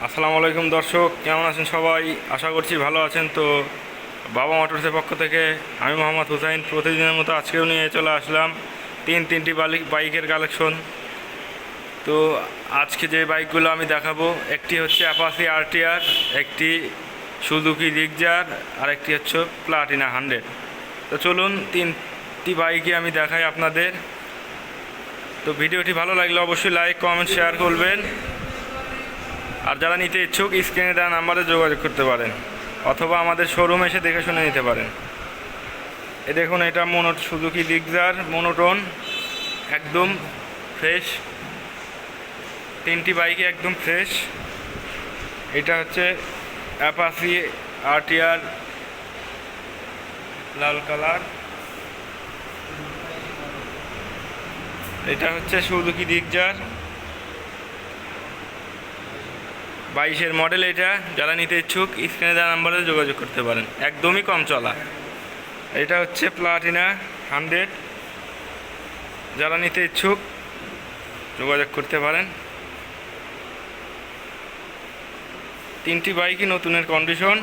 আসসালামু আলাইকুম দর্শক, কেমন আছেন সবাই? আশা করছি ভালো আছেন। তো বাবা মোটরসের পক্ষ থেকে আমি মোহাম্মদ হুসাইন প্রতিদিনের মতো আজকেও নিয়ে চলে আসলাম তিনটি বাইকের কালেকশন। তো আজকে যে বাইকগুলো আমি দেখাবো, একটি হচ্ছে অ্যাপাচি আরটিআর, একটি সুজুকি জিগজার, আর একটি হচ্ছে প্লাটিনা 100। তো চলুন তিনটি বাইকই আমি দেখাই আপনাদের। তো ভিডিওটি ভালো লাগলে অবশ্যই লাইক কমেন্ট শেয়ার করবেন। আর যারা নিতে ইচ্ছুক স্ক্রিনে দেওয়া নাম্বারে যোগাযোগ করতে পারেন, অথবা আমাদের শোরুমে এসে দেখে শুনে নিতে পারেন। দেখুন, এটা সুজুকি জিগজার মোনোটোন, একদম ফ্রেশ। তিনটি বাইকই একদম ফ্রেশ। এটা হচ্ছে অ্যাপাচি আরটিআর লাল কালার, এটা হচ্ছে সুজুকি জিগজার 22-এর মডেল। এটা যারা নিতে ইচ্ছুক স্ক্রিনে দেওয়া নাম্বারে যোগাযোগ করতে পারেন, একদমই কম চলা। এটা হচ্ছে প্লাটিনা 100, যারা নিতে ইচ্ছুক যোগাযোগ করতে পারেন। তিনটি বাইকই নতুনের কন্ডিশন।